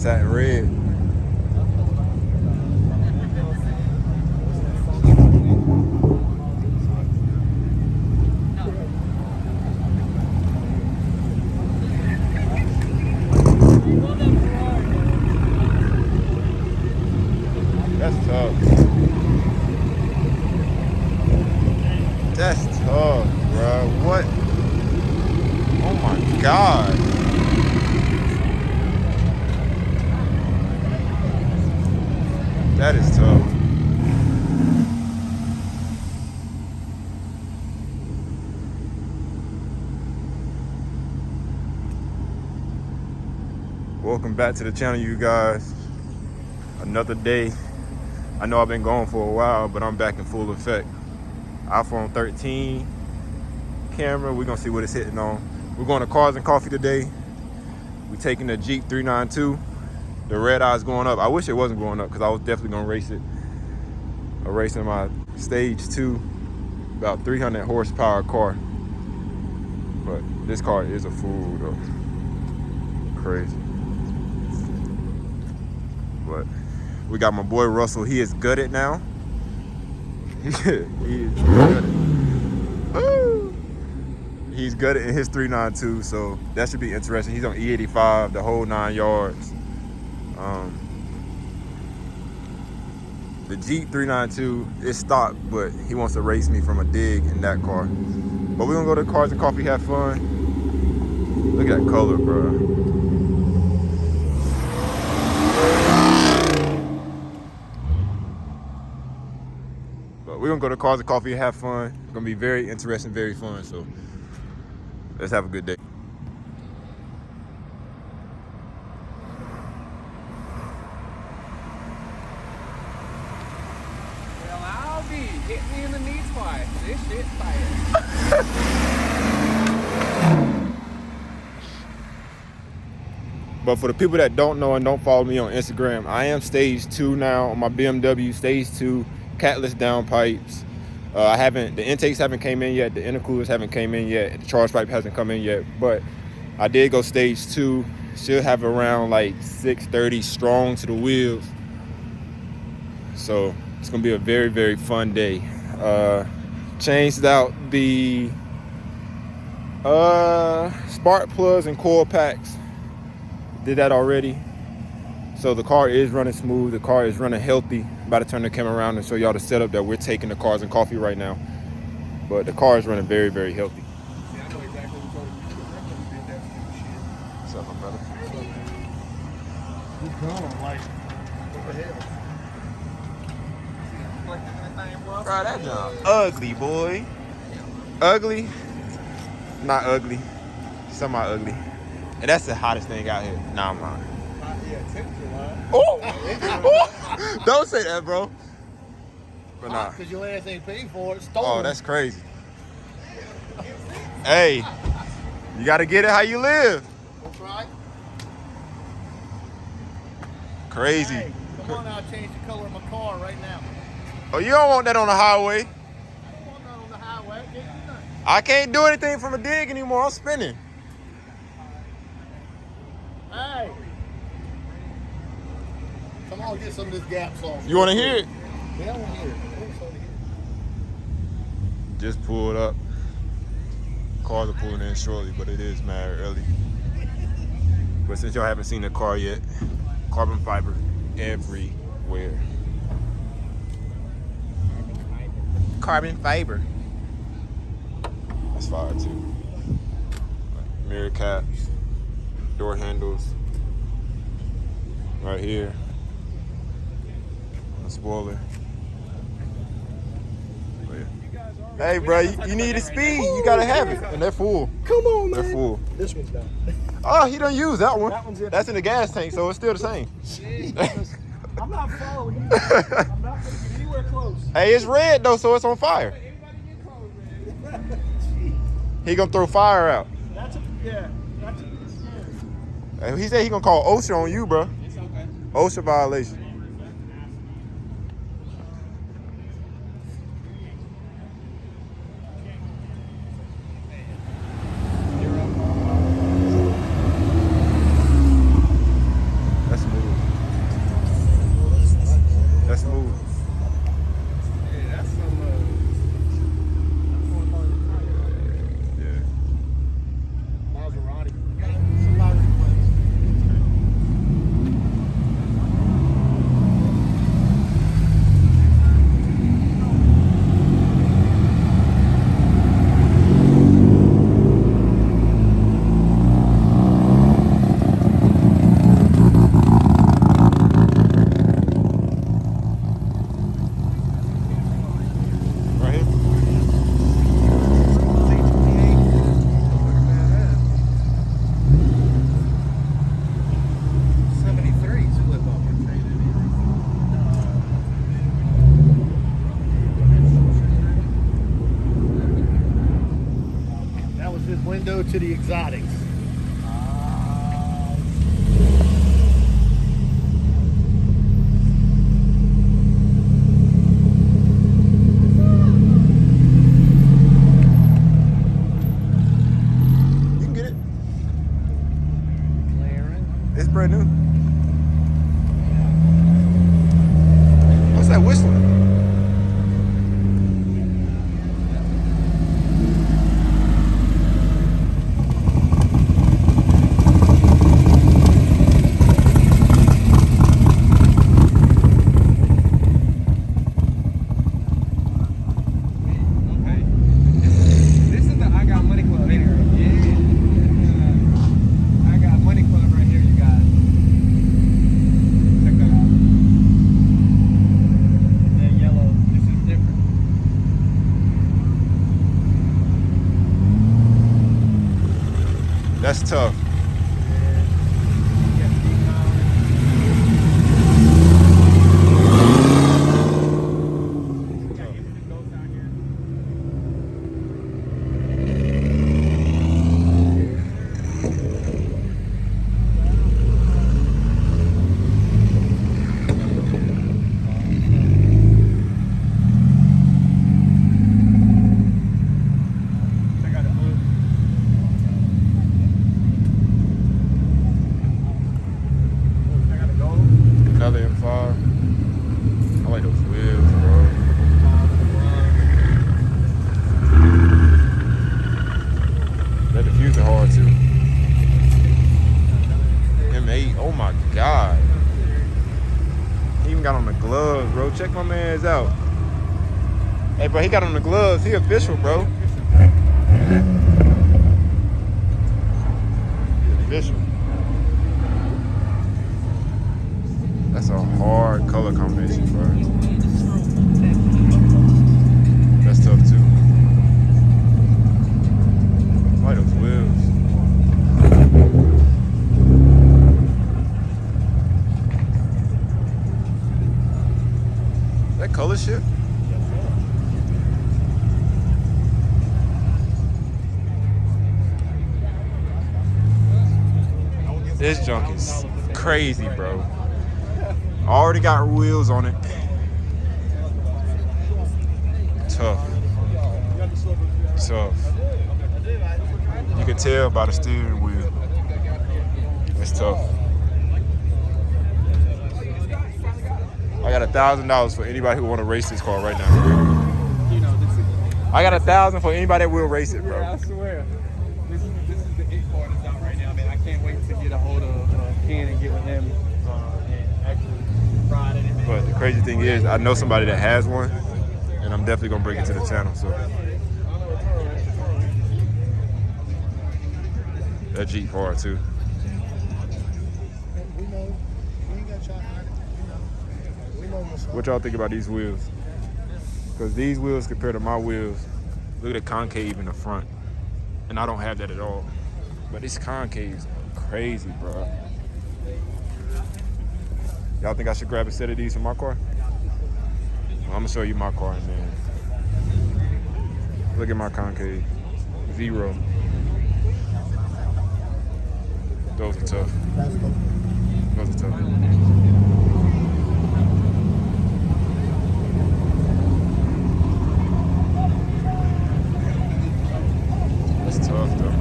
satin red. That's tough. That's tough, bro. What? Oh my God. That is tough. Welcome back to the channel, you guys. Another day. I know I've been gone for a while, but I'm back in full effect. iPhone 13 camera. We're gonna see what it's hitting on. We're going to Cars and Coffee today. We're taking the Jeep 392. The red eye's going up. I wish it wasn't going up because I was definitely gonna race it. I'm racing my Stage 2, about 300 horsepower car. But this car is a fool though. Crazy. But we got my boy Russell. He is gutted now. He is gutted. Woo! He's gutted in his 392, so that should be interesting. He's on E85, the whole 9 yards. The Jeep 392 is stock, but he wants to race me from a dig in that car. But we're gonna go to Cars and Coffee, have fun. Look at that color, bro. But we're gonna go to Cars and Coffee, have fun. It's gonna be very interesting, very fun. So let's have a good day. Hit me in the knee twice. This shit fire. But for the people that don't know and don't follow me on Instagram, I am Stage 2 now on my BMW Stage 2 catless downpipes. The intakes haven't came in yet, the intercoolers haven't came in yet, the charge pipe hasn't come in yet, but I did go Stage 2. Should have around like 630 strong to the wheels. So it's gonna be a very, very fun day. Changed out the spark plugs and coil packs. Did that already. So the car is running smooth. The car is running healthy. About to turn the camera around and show y'all the setup that we're taking to Cars and Coffee right now. But the car is running very, very healthy. Yeah, I know exactly what you're talking about. What's up, my brother? You gone, like, what the hell? Bro, that jump ugly, boy. Ugly? Not ugly. Semi-ugly. And that's the hottest thing out here. Nah, I'm lying. Oh! Don't say that, bro. But nah. Because your ass ain't paid for it. Stolen. Oh, that's crazy. Hey, you gotta get it how you live. That's right. Crazy. Hey, come on, I'll change the color of my car right now. Oh, you don't want that on the highway. I don't want that on the highway. I can't do nothing. I can't do anything from a dig anymore. I'm spinning. Hey. Come on, get some of this Gap sauce. You want to hear it? Yeah, I want to hear it. I want to hear it. Just pulled up. Cars are pulling in shortly, but it is mad early. But since y'all haven't seen the car yet, carbon fiber everywhere. Carbon fiber. That's fire too. Mirror caps, door handles, right here. A spoiler. Oh, yeah. Hey, bro, you need a speed. You gotta have it, and they're full. Come on, man. They're full. This one's done. Oh, he done used that one. That one's in. That's in the gas tank, so it's still the same. I'm not following you. I'm not going to get anywhere close. Hey, it's red though, so it's on fire. Everybody get close, man. He gonna throw fire out. That's a scary. He said he gonna call OSHA on you, bro. It's okay. OSHA violation. That's smooth. to the exotics. You can get it. McLaren. It's brand new. What's that whistling? That's tough. Another M5. I like those wheels, bro. That diffuser hard too. M8, oh my god. He even got on the gloves, bro. Check my man's out. Hey, bro, he got on the gloves. He official, bro. He official. That's a hard color combination, bro. That's tough too. I like those wheels. That color shift? This junk is crazy, bro. Already got wheels on it. Tough. Tough. You can tell by the steering wheel. It's tough. I got $1,000 for anybody who want to race this car right now. I got $1,000 for anybody that will race it, bro. Yeah, I swear. This is the it car that's out right now, man. I can't wait to get a hold of Ken and get with him and actually ride in it, man. But the crazy thing is, I know somebody that has one, and I'm definitely gonna bring it to the channel. So that Jeep hard too. What y'all think about these wheels? Because these wheels compared to my wheels, look at the concave in the front, and I don't have that at all. But this concave's crazy, bro. Y'all think I should grab a set of these for my car? Well, I'm gonna show you my car and then look at my concave. 0. Those are tough. Those are tough. That's tough though.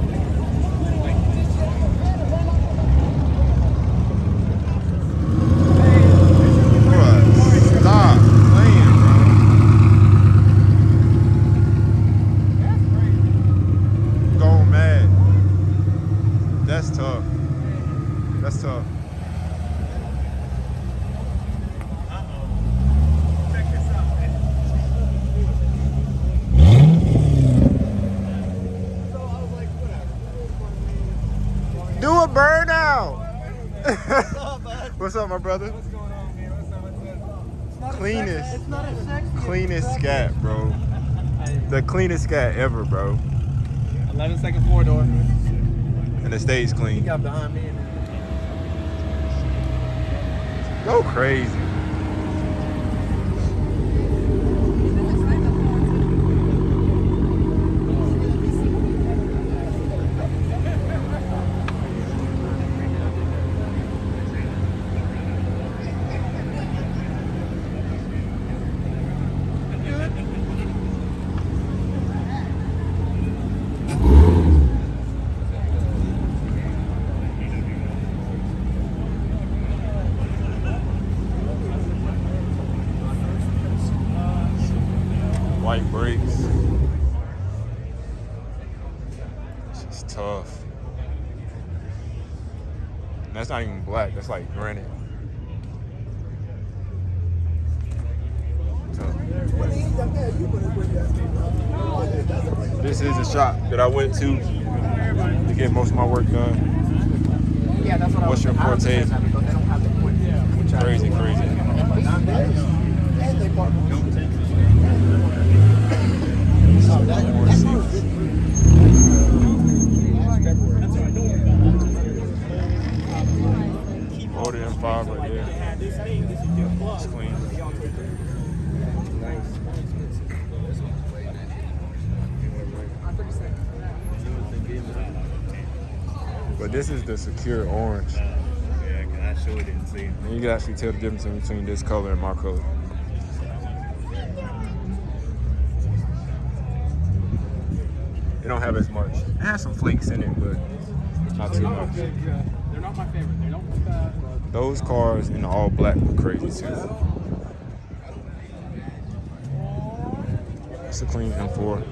Stop playing, bro. Going mad. That's tough. That's tough. Check this out, man. So I was like, whatever. Do a burnout. What's up, bud? What's up, my brother? What's going on, man? What's up? It's not Cleanest. It's not as sexy. Cleanest scat, bro. The cleanest scat ever, bro. 11-second 4-door. And it stays He clean. got behind me. Go crazy. type brakes. It's just tough. And that's not even black, that's like granite. Tough. This is a shop that I went to get most of my work done. Yeah, that's what What's your forte? Crazy, crazy. Older than 5 right there. It's clean. But this is the secure orange. Yeah, I sure didn't see it. And you can actually tell the difference between this color and my color. It don't have as much. It has some flakes in it, but not too much. They're not my favorite. They don't look bad. Those cars in the all black look crazy too. It's a clean M4.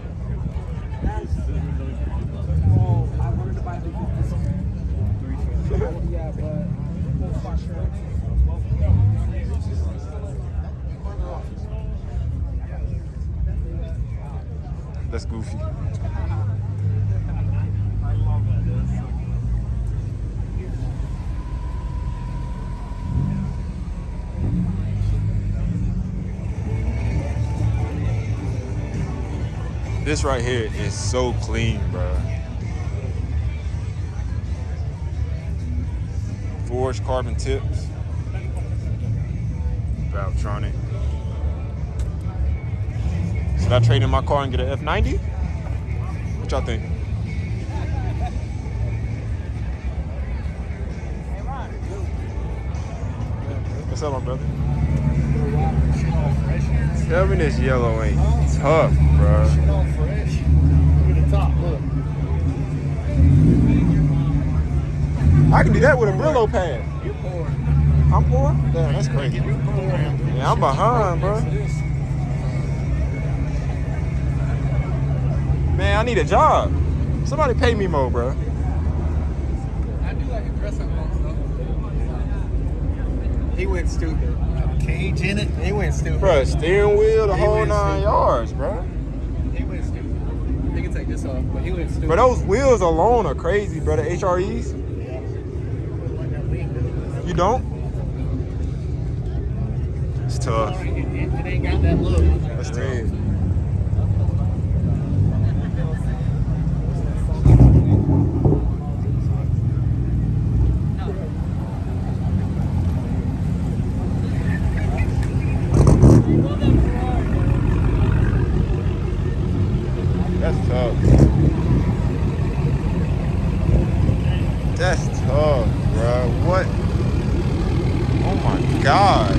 That's goofy. This right here is so clean, bro. Forged carbon tips. Valvetronic. Should I trade in my car and get an F90? What y'all think? What's up, my brother? Tell me this yellow ain't tough, bro. Shit all fresh. Look at the top, look. I can do that with a Brillo pad. You're poor. I'm poor? Damn, that's crazy. You're poor. Yeah, I'm behind, bro. Man, I need a job. Somebody pay me more, bro. I do like aggressive ones, though. He went stupid. Cage in it. He went stupid. Bro, steering wheel, the He whole went 9 stupid. yards, bro. He went stupid. He can take this off, but he went stupid. But those wheels alone are crazy, bro. The HREs. You don't? It's tough. It ain't got that look. That's tough. That's tough. That's tough, bro. What? Oh my God.